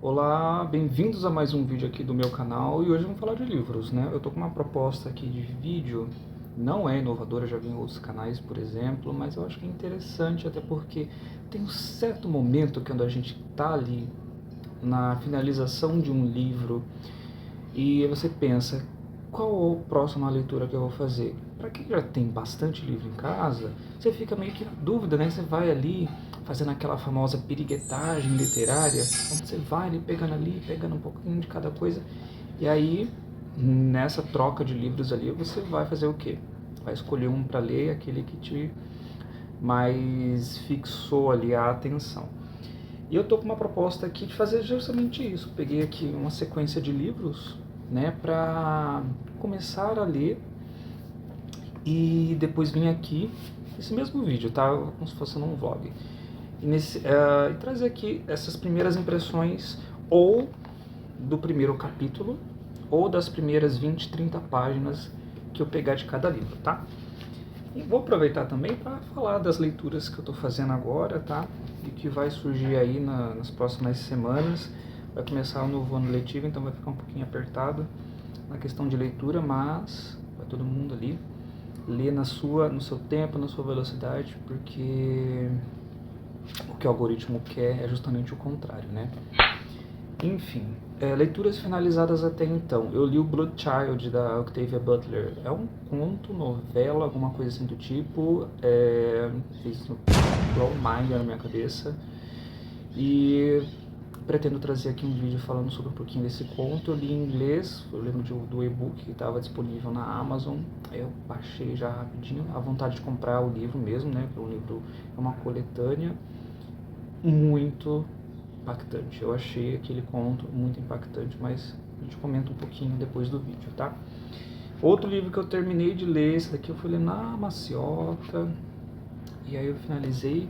Olá, bem-vindos a mais um vídeo aqui do meu canal e hoje vamos falar de livros, né? Eu tô com uma proposta aqui de vídeo, não é inovadora, já vi em outros canais, por exemplo, mas eu acho que é interessante até porque tem um certo momento que quando a gente tá ali na finalização de um livro e você pensa, qual a próxima leitura que eu vou fazer? Para quem já tem bastante livro em casa, você fica meio que na dúvida, né? Você vai ali fazendo aquela famosa piriguetagem literária, onde você vai ali pegando um pouquinho de cada coisa, e aí nessa troca de livros ali você vai fazer o quê? Vai escolher um para ler, aquele que te mais fixou ali a atenção. E eu tô com uma proposta aqui de fazer justamente isso. Peguei aqui uma sequência de livros, né, para começar a ler e depois vim aqui esse mesmo vídeo, tá? Como se fosse num vlog. E trazer aqui essas primeiras impressões ou do primeiro capítulo ou das primeiras 20, 30 páginas que eu pegar de cada livro, tá? E vou aproveitar também para falar das leituras que eu estou fazendo agora, tá? E que vai surgir aí nas próximas semanas. Vai começar o novo ano letivo, então vai ficar um pouquinho apertado na questão de leitura, mas vai todo mundo ali ler no seu tempo, na sua velocidade, porque o que o algoritmo quer é justamente o contrário, né? Enfim, leituras finalizadas até então. Eu li o Blood Child, da Octavia Butler. É um conto, novela, alguma coisa assim do tipo. Fez blow mind na minha cabeça. E pretendo trazer aqui um vídeo falando sobre um pouquinho desse conto. Eu li em inglês, eu lembro do e-book que estava disponível na Amazon. Eu baixei já rapidinho. A vontade de comprar o livro mesmo, né? Porque o livro é uma coletânea muito impactante. Eu achei aquele conto muito impactante, mas a gente comenta um pouquinho depois do vídeo, tá? Outro livro que eu terminei de ler, esse daqui eu fui ler na Maciota, e aí eu finalizei,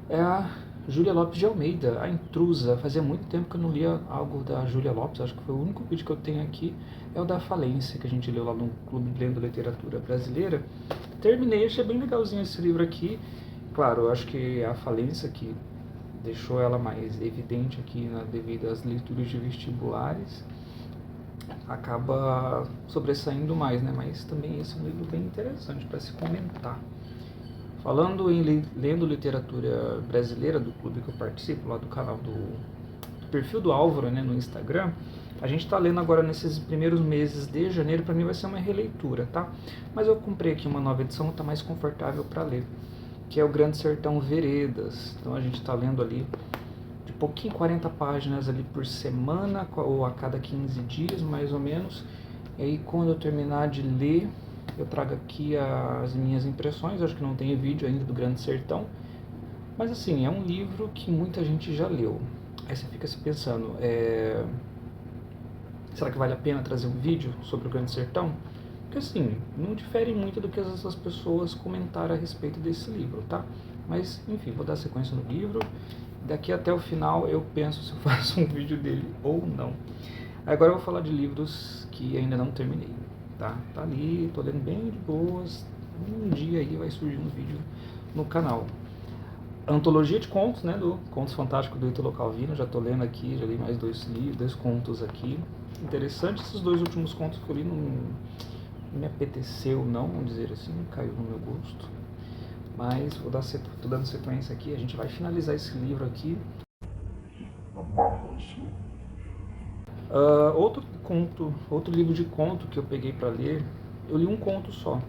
é a Júlia Lopes de Almeida, A Intrusa. Fazia muito tempo que eu não lia algo da Júlia Lopes, acho que foi o único vídeo que eu tenho aqui, é o da Falência, que a gente leu lá no Clube Lendo Literatura Brasileira. Terminei, achei bem legalzinho esse livro aqui. Claro, eu acho que a Falência que deixou ela mais evidente aqui, né, devido às leituras de vestibulares, acaba sobressaindo mais, né? Mas também esse é um livro bem interessante para se comentar. Falando em lendo literatura brasileira do clube que eu participo, lá do canal do perfil do Álvaro, né, no Instagram, a gente está lendo agora nesses primeiros meses de janeiro. Para mim vai ser uma releitura, tá? Mas eu comprei aqui uma nova edição, está mais confortável para ler, que é o Grande Sertão Veredas. Então a gente está lendo ali de pouquinho, 40 páginas ali por semana, ou a cada 15 dias mais ou menos. E aí quando eu terminar de ler, eu trago aqui as minhas impressões. Acho que não tem vídeo ainda do Grande Sertão, mas assim, é um livro que muita gente já leu. Aí você fica se pensando, será que vale a pena trazer um vídeo sobre o Grande Sertão? Porque assim, não difere muito do que essas pessoas comentaram a respeito desse livro, tá? Mas enfim, vou dar sequência no livro. Daqui até o final eu penso se eu faço um vídeo dele ou não. Agora eu vou falar de livros que ainda não terminei, tá? Tá ali, tô lendo bem de boas. Um dia aí vai surgir um vídeo no canal. Antologia de contos, né, do Contos Fantásticos do Ítalo Calvino. Já tô lendo aqui, já li mais dois contos aqui. Interessante, esses dois últimos contos que eu li não me apeteceu, não, vamos dizer assim, não caiu no meu gosto. Mas tô dando sequência aqui, a gente vai finalizar esse livro aqui. Outro livro de conto que eu peguei para ler, eu li um conto só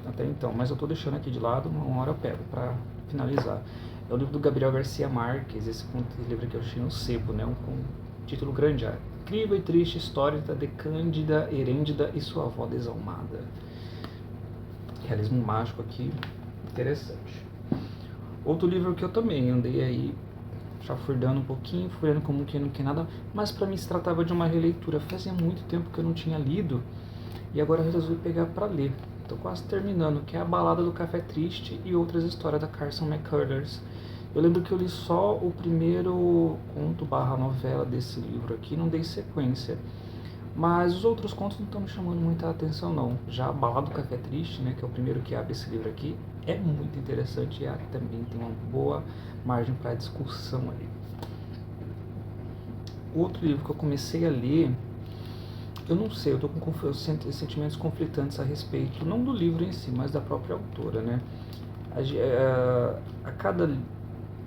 até então, mas eu tô deixando aqui de lado, uma hora eu pego para finalizar. É o livro do Gabriel Garcia Marques, esse livro que eu achei no sebo, né, com título grande, A Incrível e Triste História de Cândida Herêndida e Sua Avó Desalmada. Realismo mágico aqui, interessante. Outro livro que eu também andei aí chafurdando um pouquinho, fui lendo como que não quer nada, mas para mim se tratava de uma releitura. Fazia muito tempo que eu não tinha lido e agora eu resolvi pegar para ler. Tô quase terminando, que é A Balada do Café Triste e Outras Histórias da Carson McCullers. Eu lembro que eu li só o primeiro conto barra novela desse livro aqui, não dei sequência. Mas os outros contos não estão me chamando muita atenção não. Já A Balada do Café Triste, né, que é o primeiro que abre esse livro aqui, é muito interessante e também tem uma boa margem para discussão ali. outro livro que eu comecei a ler, eu não sei, eu tô com sentimentos conflitantes a respeito, não do livro em si, mas da própria autora, né? A cada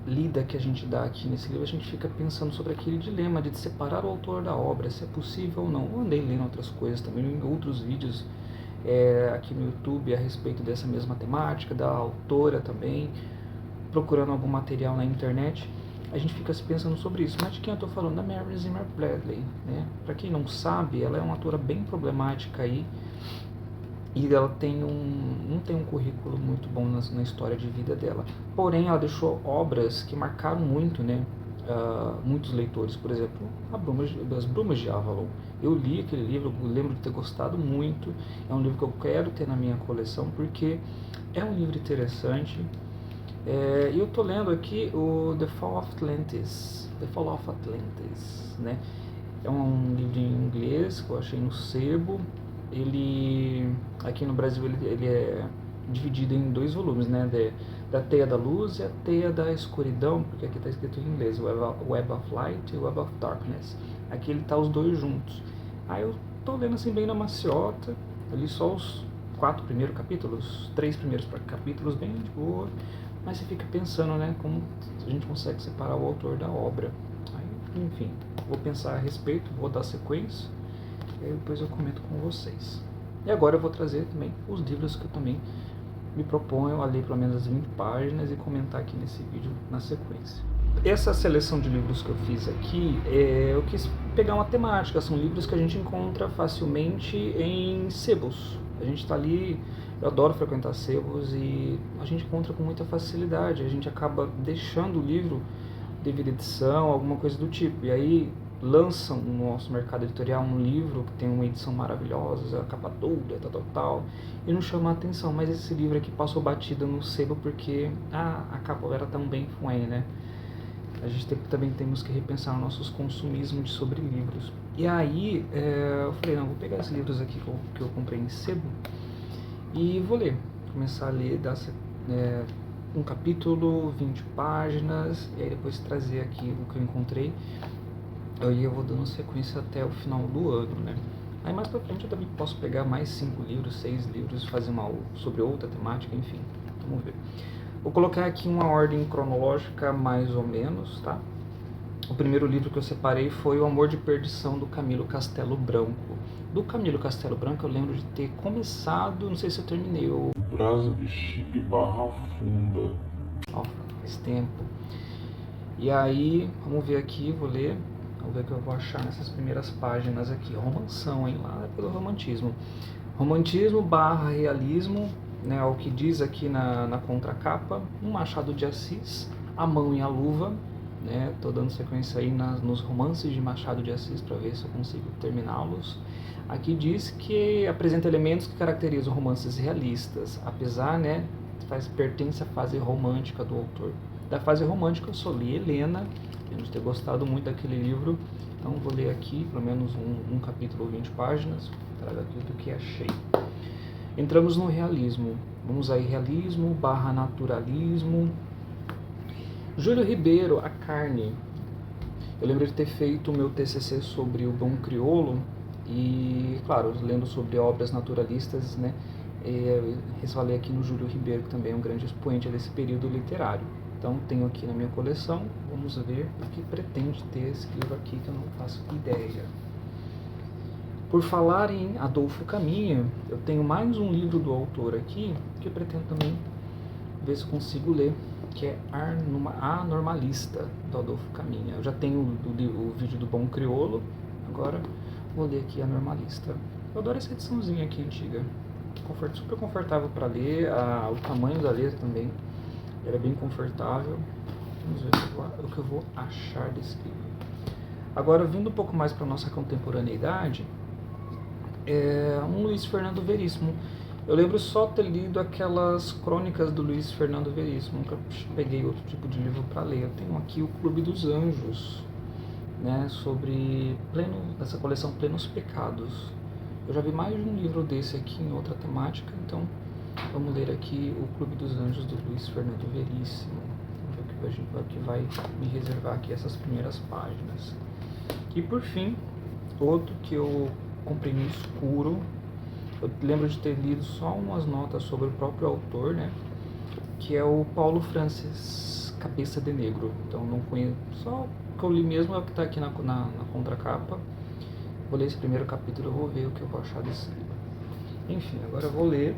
lida que a gente dá aqui nesse livro, a gente fica pensando sobre aquele dilema de separar o autor da obra, se é possível ou não. Eu andei lendo outras coisas também, em outros vídeos aqui no YouTube a respeito dessa mesma temática, da autora também, procurando algum material na internet. A gente fica se pensando sobre isso. Mas de quem eu estou falando? Da Mary Zimmer Bradley, né? Para quem não sabe, ela é uma autora bem problemática aí, e ela não tem um currículo muito bom na história de vida dela. Porém, ela deixou obras que marcaram muito, né? Muitos leitores. Por exemplo, As Brumas de Avalon. Eu li aquele livro, eu lembro de ter gostado muito. É um livro que eu quero ter na minha coleção, porque é um livro interessante. E eu estou lendo aqui o The Fall of Atlantis. Né? É um livro em inglês que eu achei no sebo. Ele, aqui no Brasil, ele é dividido em 2 volumes, né? Da Teia da Luz e a Teia da Escuridão, porque aqui está escrito em inglês, Web of Light e Web of Darkness. Aqui ele tá os 2 juntos. Aí eu tô lendo assim bem na maciota, ali só os 4 primeiros capítulos, 3 primeiros capítulos, bem de boa, mas você fica pensando, né, como a gente consegue separar o autor da obra. Aí, enfim, vou pensar a respeito, vou dar sequência, e aí depois eu comento com vocês. E agora eu vou trazer também os livros que eu também me proponho a ler pelo menos 20 páginas e comentar aqui nesse vídeo na sequência. Essa seleção de livros que eu fiz aqui, eu quis pegar uma temática, são livros que a gente encontra facilmente em sebos. A gente está ali, eu adoro frequentar sebos e a gente encontra com muita facilidade, a gente acaba deixando o livro devido à edição, alguma coisa do tipo, e aí lançam no nosso mercado editorial um livro que tem uma edição maravilhosa, a capa dura, tal, e não chama a atenção, mas esse livro aqui passou batida no sebo porque a capa era tão bem ruim, né? A gente também temos que repensar nossos consumismos sobre livros. E aí eu falei, não, vou pegar esses livros aqui que eu comprei em sebo e vou ler, começar a ler, dar um capítulo, 20 páginas, e aí depois trazer aqui o que eu encontrei. Aí eu vou dando sequência até o final do ano, né? Aí mais pra frente eu também posso pegar mais 5 livros, 6 livros, fazer sobre outra temática, enfim. Vamos ver. Vou colocar aqui uma ordem cronológica mais ou menos, tá? O primeiro livro que eu separei foi O Amor de Perdição, do Camilo Castelo Branco. Do Camilo Castelo Branco eu lembro de ter começado, não sei se eu terminei, o Brasa de Chip Barra Funda. Faz tempo. E aí, vamos ver aqui, vou ler. Vamos ver o que eu vou achar nessas primeiras páginas aqui. Romanção, hein? Lá pelo romantismo. Romantismo barra realismo, né? O que diz aqui na contracapa. Um Machado de Assis, A Mão e a Luva. Né? Tô dando sequência aí nos romances de Machado de Assis para ver se eu consigo terminá-los. Aqui diz que apresenta elementos que caracterizam romances realistas, apesar, né, pertence à fase romântica do autor. Da fase romântica eu só li Helena, lembro de ter gostado muito daquele livro, então vou ler aqui pelo menos um capítulo, 20 páginas, trago aqui do que achei. Entramos no realismo, vamos aí, realismo barra naturalismo. Júlio Ribeiro, A Carne. Eu lembro de ter feito o meu TCC sobre o Bom Crioulo e, claro, lendo sobre obras naturalistas, né, resvalei aqui no Júlio Ribeiro, que também é um grande expoente desse período literário. Então tenho aqui na minha coleção, vamos ver o que pretende ter esse livro aqui, que eu não faço ideia. Por falar em Adolfo Caminha, eu tenho mais um livro do autor aqui, que eu pretendo também ver se eu consigo ler, que é A Normalista, do Adolfo Caminha. Eu já tenho o vídeo do Bom Crioulo, agora vou ler aqui A Normalista. Eu adoro essa ediçãozinha aqui antiga, super confortável para ler, o tamanho da letra também, ela é bem confortável. Vamos ver o que eu vou achar desse livro. Agora, vindo um pouco mais para a nossa contemporaneidade, um Luiz Fernando Veríssimo. Eu lembro só ter lido aquelas crônicas do Luiz Fernando Veríssimo, nunca peguei outro tipo de livro para ler. Eu tenho aqui o Clube dos Anjos, né, sobre essa coleção Plenos Pecados. Eu já vi mais de um livro desse aqui em outra temática, então vamos ler aqui o Clube dos Anjos do Luiz Fernando Veríssimo. Vamos ver o que vai me reservar aqui essas primeiras páginas. E por fim, outro que eu comprei no escuro, eu lembro de ter lido só umas notas sobre o próprio autor, né? Que é o Paulo Francis Cabeça de Negro. Então não conheço, só o que eu li mesmo é o que está aqui na contracapa. Vou ler esse primeiro capítulo e vou ver o que eu vou achar desse livro. Enfim, agora eu vou ler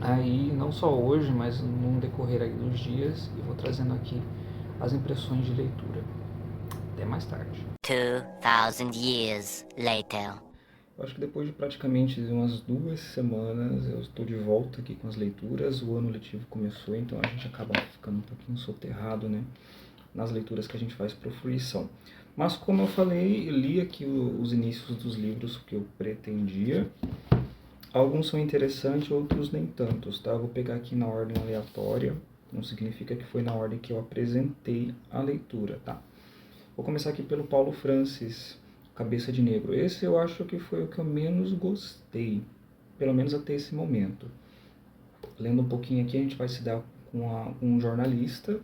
aí, não só hoje, mas no decorrer aí dos dias, e vou trazendo aqui as impressões de leitura. Até mais tarde. 2000 years later. Eu acho que depois de praticamente umas 2 semanas eu estou de volta aqui com as leituras. O ano letivo começou, então a gente acaba ficando um pouquinho soterrado, né, nas leituras que a gente faz por fruição. Mas como eu falei, eu li aqui os inícios dos livros que eu pretendia. Alguns são interessantes, outros nem tantos, tá? Eu vou pegar aqui na ordem aleatória, não significa que foi na ordem que eu apresentei a leitura, tá? Vou começar aqui pelo Paulo Francis, Cabeça de Negro. Esse eu acho que foi o que eu menos gostei, pelo menos até esse momento. Lendo um pouquinho aqui, a gente vai se dar com um jornalista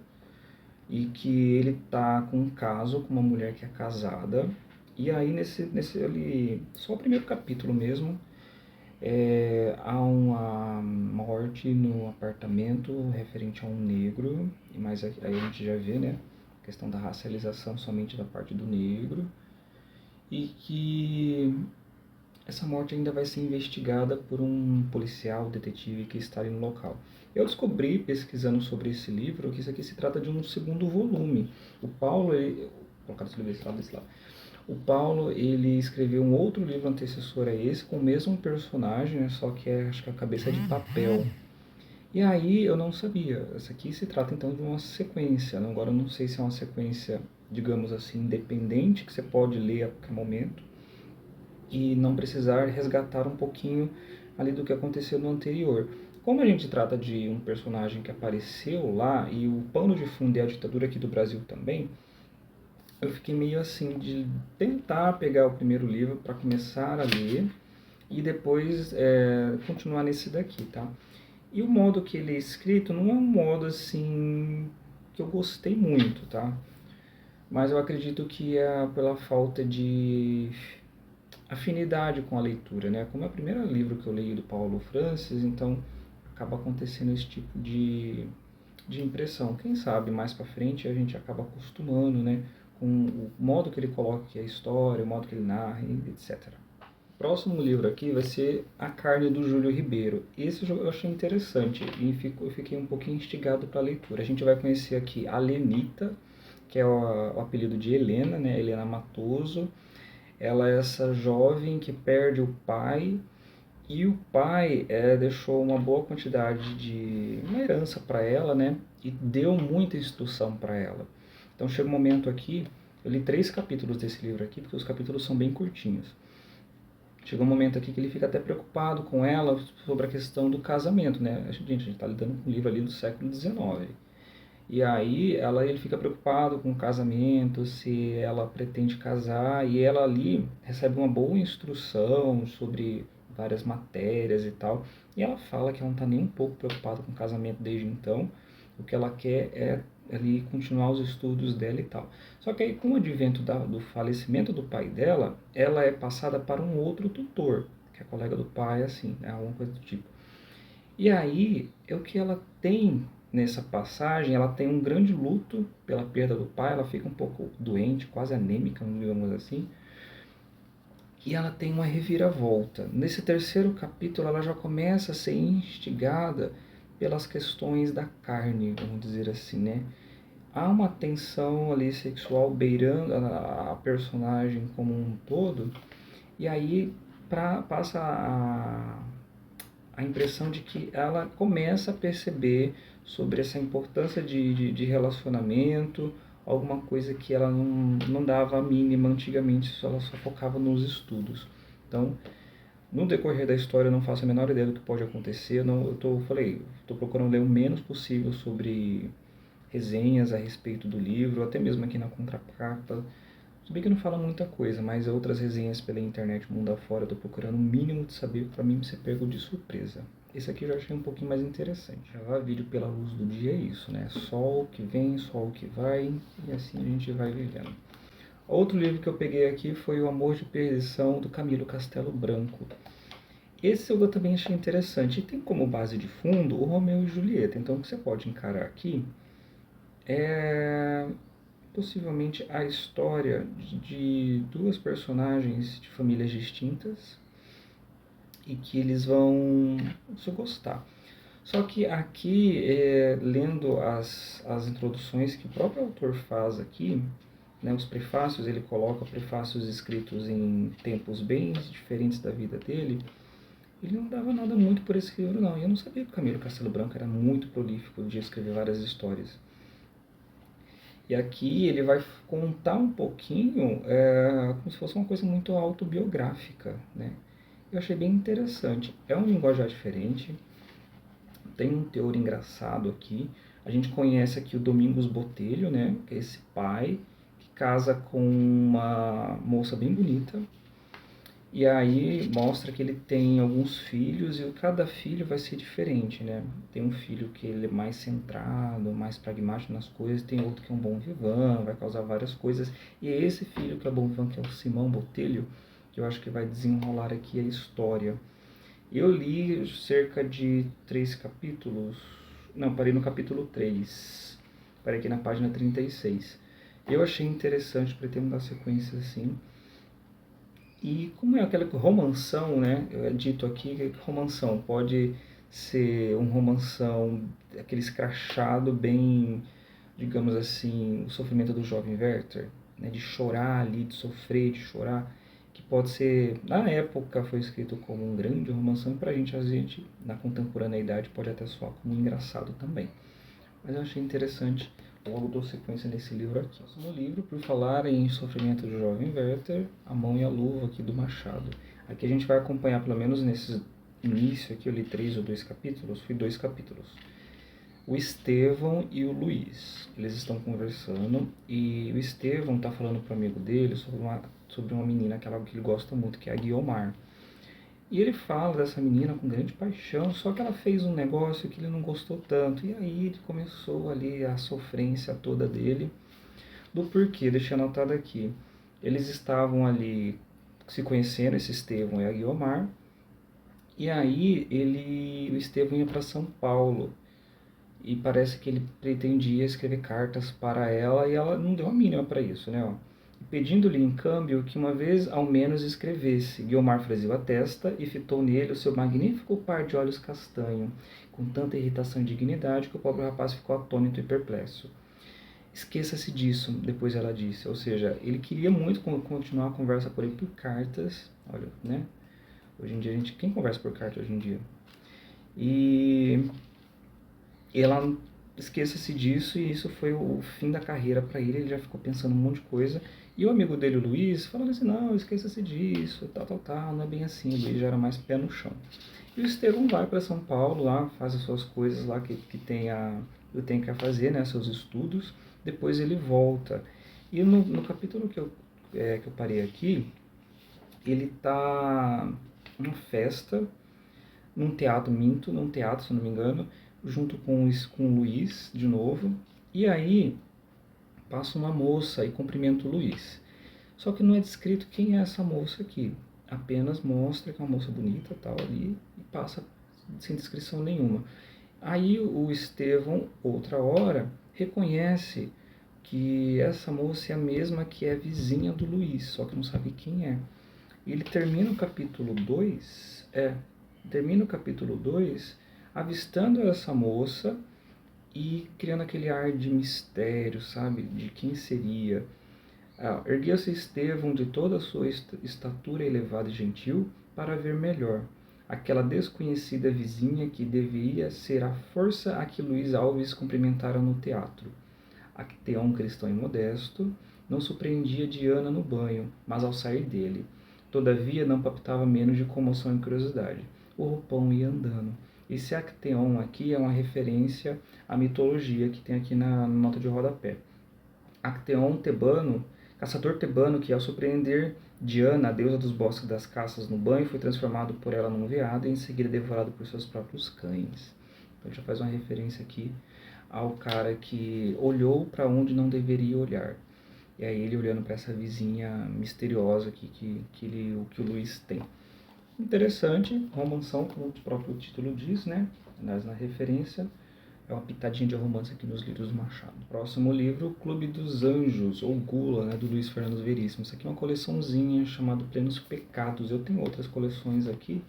e que ele tá com um caso com uma mulher que é casada. E aí nesse ali, só o primeiro capítulo mesmo, há uma morte no apartamento referente a um negro, mas aí a gente já vê, né, a questão da racialização somente da parte do negro, e que essa morte ainda vai ser investigada por um policial, detetive que está ali no local. Eu descobri, pesquisando sobre esse livro, que isso aqui se trata de um segundo volume. O Paulo, vou colocar esse livro desse lado. O Paulo, ele escreveu um outro livro antecessor a esse, com o mesmo personagem, né, só que acho que é a Cabeça de Papel. E aí eu não sabia. Essa aqui se trata então de uma sequência, né? Agora eu não sei se é uma sequência, digamos assim, independente, que você pode ler a qualquer momento, e não precisar resgatar um pouquinho ali do que aconteceu no anterior. Como a gente trata de um personagem que apareceu lá, e o pano de fundo é a ditadura aqui do Brasil também, eu fiquei meio assim de tentar pegar o primeiro livro para começar a ler e depois continuar nesse daqui, tá? E o modo que ele é escrito não é um modo assim que eu gostei muito, tá? Mas eu acredito que é pela falta de afinidade com a leitura, né? Como é o primeiro livro que eu leio do Paulo Francis, então acaba acontecendo esse tipo de impressão. Quem sabe mais para frente a gente acaba acostumando, né, com o modo que ele coloca aqui a história, o modo que ele narra, etc. O próximo livro aqui vai ser A Carne, do Júlio Ribeiro. Esse eu achei interessante e eu fiquei um pouquinho instigado para a leitura. A gente vai conhecer aqui a Lenita, que é o apelido de Helena, né, Helena Matoso. Ela é essa jovem que perde o pai, e o pai deixou uma boa quantidade de uma herança para ela, né? E deu muita instrução para ela. Então chega um momento aqui, eu li 3 capítulos desse livro aqui, porque os capítulos são bem curtinhos. Chega um momento aqui que ele fica até preocupado com ela sobre a questão do casamento, né? Gente, a gente está lidando com um livro ali do século XIX. E aí ele fica preocupado com o casamento, se ela pretende casar, e ela ali recebe uma boa instrução sobre várias matérias e tal. E ela fala que ela não está nem um pouco preocupada com o casamento desde então. O que ela quer é ali continuar os estudos dela e tal. Só que aí, com o advento do falecimento do pai dela, ela é passada para um outro tutor, que é colega do pai, assim, né, alguma coisa do tipo. E aí, é o que ela tem nessa passagem, ela tem um grande luto pela perda do pai, ela fica um pouco doente, quase anêmica, digamos assim, e ela tem uma reviravolta. Nesse terceiro capítulo, ela já começa a ser instigada pelas questões da carne, vamos dizer assim, né? Há uma tensão ali sexual beirando a personagem como um todo, e aí passa a impressão de que ela começa a perceber sobre essa importância de relacionamento, alguma coisa que ela não dava a mínima antigamente, ela só focava nos estudos. Então, no decorrer da história, eu não faço a menor ideia do que pode acontecer. Não, estou procurando ler o menos possível sobre resenhas a respeito do livro, até mesmo aqui na contracapa. Se bem que não fala muita coisa, mas outras resenhas pela internet, mundo afora, eu tô procurando o mínimo de saber para mim ser pego de surpresa. Esse aqui eu já achei um pouquinho mais interessante. Gravar vídeo pela luz do dia é isso, né? Sol que vem, sol que vai, e assim a gente vai vivendo. Outro livro que eu peguei aqui foi O Amor de Perdição, do Camilo Castelo Branco. Esse eu também achei interessante. E tem como base de fundo o Romeu e Julieta. Então o que você pode encarar aqui é possivelmente a história de duas personagens de famílias distintas e que eles vão se gostar. Só que aqui, lendo as introduções que o próprio autor faz aqui, né, os prefácios, ele coloca prefácios escritos em tempos bem diferentes da vida dele, ele não dava nada muito por esse livro, não. E eu não sabia que o Camilo Castelo Branco era muito prolífico de escrever várias histórias. E aqui ele vai contar um pouquinho, como se fosse uma coisa muito autobiográfica, né? Eu achei bem interessante. É um linguajar diferente, tem um teor engraçado aqui. A gente conhece aqui o Domingos Botelho, né? Que é esse pai que casa com uma moça bem bonita. E aí mostra que ele tem alguns filhos e cada filho vai ser diferente, né? Tem um filho que ele é mais centrado, mais pragmático nas coisas, tem outro que é um bom vivan, vai causar várias coisas. E é esse filho que é bom vivan, que é o Simão Botelho, que eu acho que vai desenrolar aqui a história. Eu li cerca de 3 capítulos, não, parei no capítulo 3, parei aqui na página 36. Eu achei interessante, pretendo dar sequência assim. E como é aquela romanção, né? É dito aqui que romanção pode ser um romanção, aquele escrachado bem, digamos assim, o sofrimento do jovem Werther, né? De chorar ali, de sofrer, de chorar, que pode ser, na época foi escrito como um grande romanção, e pra gente, a gente, na contemporaneidade, pode até soar como engraçado também. Mas eu achei interessante, logo dou sequência nesse livro aqui. No livro, por falar em Sofrimento do Jovem Werther, A Mão e a Luva aqui do Machado. Aqui a gente vai acompanhar, pelo menos nesse início aqui, eu li 3 ou 2 capítulos, fui 2 capítulos. O Estevão e o Luiz, eles estão conversando e o Estevão está falando para o amigo dele sobre uma menina que ele gosta muito, que é a Guiomar. E ele fala dessa menina com grande paixão, só que ela fez um negócio que ele não gostou tanto. E aí começou ali a sofrência toda dele. Do porquê, deixa eu anotado aqui. Eles estavam ali se conhecendo, esse Estevão e a Guiomar. E aí o Estevão ia para São Paulo. E parece que ele pretendia escrever cartas para ela e ela não deu a mínima para isso, né? Ó. Pedindo-lhe em câmbio que uma vez ao menos escrevesse. Guiomar franziu a testa e fitou nele o seu magnífico par de olhos castanho, com tanta irritação e dignidade que o pobre rapaz ficou atônito e perplexo. Esqueça-se disso, depois ela disse. Ou seja, ele queria muito continuar a conversa por ele por cartas. Olha, né? Hoje em dia, quem conversa por carta hoje em dia? E ela esqueça-se disso, e isso foi o fim da carreira para ele já ficou pensando um monte de coisa. E o amigo dele, o Luiz, falando assim, não, esqueça-se disso, tal, não é bem assim. O Luiz já era mais pé no chão. E o Estevão vai para São Paulo, lá faz as suas coisas lá que eu tenho que fazer, né, seus estudos. Depois ele volta. E no capítulo que eu parei aqui, ele tá numa festa, num teatro, se não me engano, junto com o Luiz, de novo. E aí passa uma moça e cumprimenta o Luiz. Só que não é descrito quem é essa moça aqui. Apenas mostra que é uma moça bonita, tal, ali, e passa sem descrição nenhuma. Aí o Estevão, outra hora, reconhece que essa moça é a mesma que é vizinha do Luiz, só que não sabe quem é. E ele termina o capítulo 2, avistando essa moça e criando aquele ar de mistério, sabe? De quem seria. Erguia-se Estevão de toda a sua estatura elevada e gentil para ver melhor aquela desconhecida vizinha que devia ser a força a que Luiz Alves cumprimentara no teatro. Acteon, cristão e modesto, não surpreendia Diana no banho, mas ao sair dele. Todavia não palpitava menos de comoção e curiosidade. O roupão ia andando. Esse Acteon aqui é uma referência à mitologia que tem aqui na nota de rodapé. Acteon tebano, caçador tebano que ao surpreender Diana, a deusa dos bosques e das caças, no banho, foi transformado por ela num veado e em seguida devorado por seus próprios cães. Então já faz uma referência aqui ao cara que olhou para onde não deveria olhar. E aí ele olhando para essa vizinha misteriosa que o Luiz tem. Interessante, romanção, como o próprio título diz, né? Aliás, na referência, é uma pitadinha de romance aqui nos livros do Machado. Próximo livro, Clube dos Anjos, ou Gula, né, do Luiz Fernando Veríssimo. Isso aqui é uma coleçãozinha chamada Plenos Pecados. Eu tenho outras coleções aqui,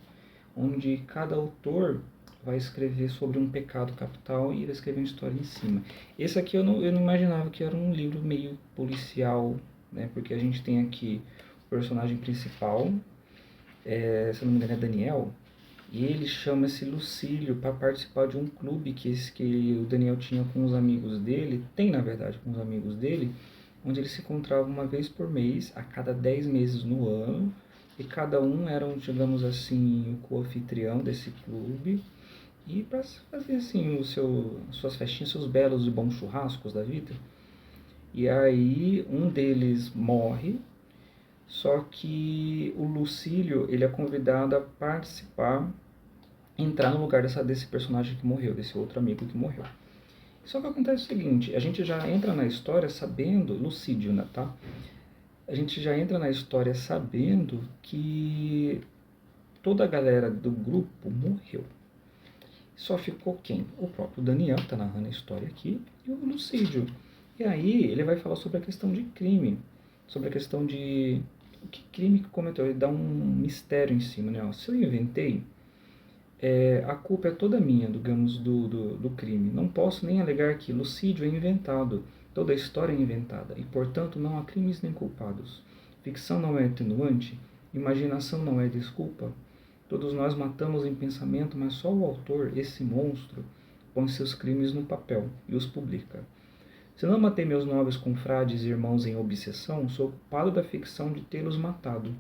onde cada autor vai escrever sobre um pecado capital e vai escrever uma história em cima. Esse aqui eu não imaginava que era um livro meio policial, né? Porque a gente tem aqui o personagem principal, se eu não me engano é Daniel, e ele chama-se Lucílio para participar de um clube que o Daniel tinha com os amigos dele, tem na verdade com os amigos dele, onde eles se encontravam uma vez por mês, a cada 10 meses no ano, e cada um era, digamos assim, o co-anfitrião desse clube, e para fazer assim suas festinhas, seus belos e bons churrascos da vida. E aí um deles morre, só que o Lucílio ele é convidado a participar, entrar no lugar desse personagem que morreu, desse outro amigo que morreu. Só que acontece o seguinte, a gente já entra na história sabendo, Lucídio, né, tá? A gente já entra na história sabendo que toda a galera do grupo morreu. Só ficou quem? O próprio Daniel, que está narrando a história aqui, e o Lucídio. E aí ele vai falar sobre a questão de crime, sobre a questão de o que crime que cometeu. Ele dá um mistério em cima, né? Se eu inventei, a culpa é toda minha, digamos, do crime. Não posso nem alegar que Lucídio é inventado, toda a história é inventada, e portanto não há crimes nem culpados. Ficção não é atenuante, imaginação não é desculpa. Todos nós matamos em pensamento, mas só o autor, esse monstro, põe seus crimes no papel e os publica. Se não matei meus nobres confrades e irmãos em obsessão, sou culpado da ficção de tê-los matado.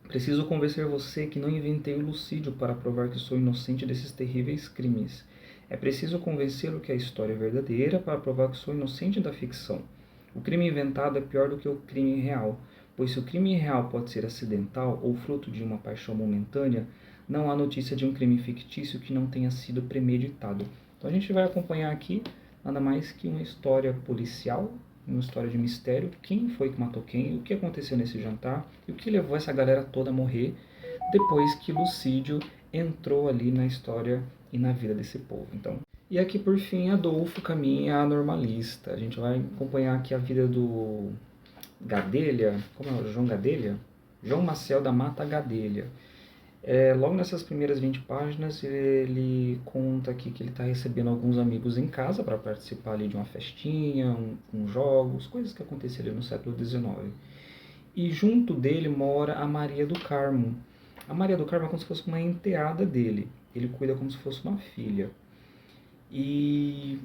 Preciso convencer você que não inventei o Lucídio para provar que sou inocente desses terríveis crimes. É preciso convencê-lo que a história é verdadeira para provar que sou inocente da ficção. O crime inventado é pior do que o crime real, pois se o crime real pode ser acidental ou fruto de uma paixão momentânea, não há notícia de um crime fictício que não tenha sido premeditado. Então a gente vai acompanhar aqui nada mais que uma história policial, uma história de mistério, quem foi que matou quem, o que aconteceu nesse jantar e o que levou essa galera toda a morrer depois que Lucídio entrou ali na história e na vida desse povo. Então, e aqui por fim Adolfo caminha a normalista. A gente vai acompanhar aqui a vida do Gadelha, como é o João Gadelha? João Maciel da Mata Gadelha. Logo nessas primeiras 20 páginas ele conta aqui que ele está recebendo alguns amigos em casa para participar ali de uma festinha, jogos, coisas que aconteceram ali no século XIX. E junto dele mora a Maria do Carmo. A Maria do Carmo é como se fosse uma enteada dele. Ele cuida como se fosse uma filha. E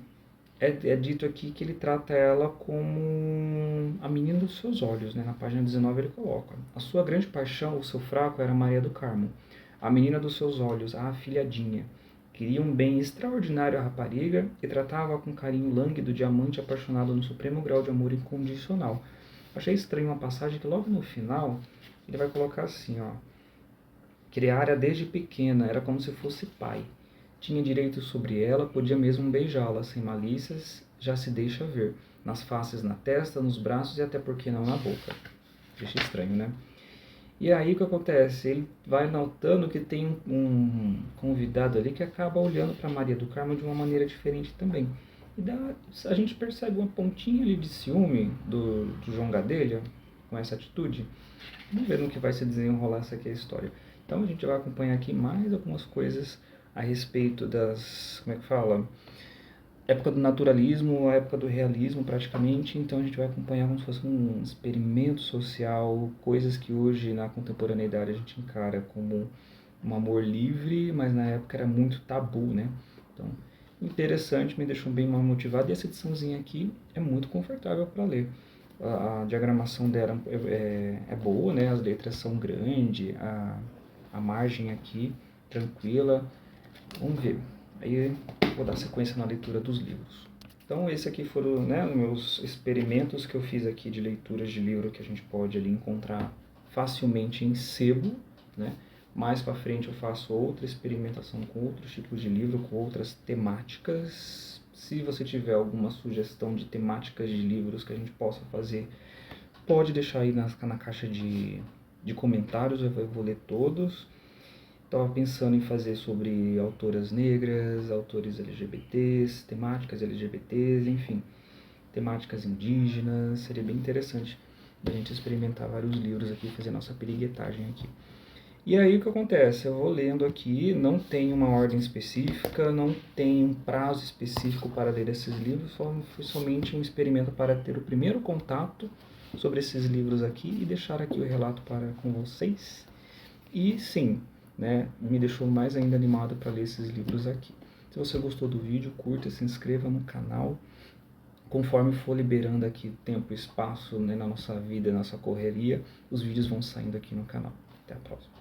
é dito aqui que ele trata ela como a menina dos seus olhos, né? Na página 19 ele coloca: a sua grande paixão, o seu fraco, era Maria do Carmo, a menina dos seus olhos, a afilhadinha. Queria um bem extraordinário à rapariga e tratava-a com carinho lânguido de amante apaixonado no supremo grau de amor incondicional. Achei estranho uma passagem que logo no final ele vai colocar assim, ó: criara desde pequena, era como se fosse pai. Tinha direito sobre ela, podia mesmo beijá-la, sem malícias, já se deixa ver, nas faces, na testa, nos braços e até porque não na boca. Deixa estranho, né? E aí o que acontece? Ele vai notando que tem um convidado ali que acaba olhando para Maria do Carmo de uma maneira diferente também. E a gente percebe uma pontinha ali de ciúme do João Gadelha com essa atitude. Vamos ver no que vai se desenrolar essa aqui a história. Então a gente vai acompanhar aqui mais algumas coisas a respeito das, como é que fala? Época do naturalismo, a época do realismo praticamente, então a gente vai acompanhar como se fosse um experimento social, coisas que hoje na contemporaneidade a gente encara como um amor livre, mas na época era muito tabu, né? Então, interessante, me deixou bem mal motivado, e essa ediçãozinha aqui é muito confortável para ler. A diagramação dela é boa, né? As letras são grandes, a margem aqui tranquila. Vamos ver. Aí vou dar sequência na leitura dos livros. Então esses aqui foram, né, os meus experimentos que eu fiz aqui de leituras de livro que a gente pode ali encontrar facilmente em sebo, né? Mais para frente eu faço outra experimentação com outros tipos de livro, com outras temáticas. Se você tiver alguma sugestão de temáticas de livros que a gente possa fazer pode deixar aí na caixa de comentários, eu vou ler todos. Estava pensando em fazer sobre autoras negras, autores LGBTs, temáticas LGBTs, enfim, temáticas indígenas. Seria bem interessante a gente experimentar vários livros aqui, fazer nossa periguetagem aqui. E aí o que acontece? Eu vou lendo aqui, não tem uma ordem específica, não tem um prazo específico para ler esses livros, foi somente um experimento para ter o primeiro contato sobre esses livros aqui e deixar aqui o relato com vocês. E sim, né, me deixou mais ainda animado para ler esses livros aqui. Se você gostou do vídeo, curta, se inscreva no canal. Conforme for liberando aqui tempo e espaço, né, na nossa vida, na nossa correria, os vídeos vão saindo aqui no canal. Até a próxima.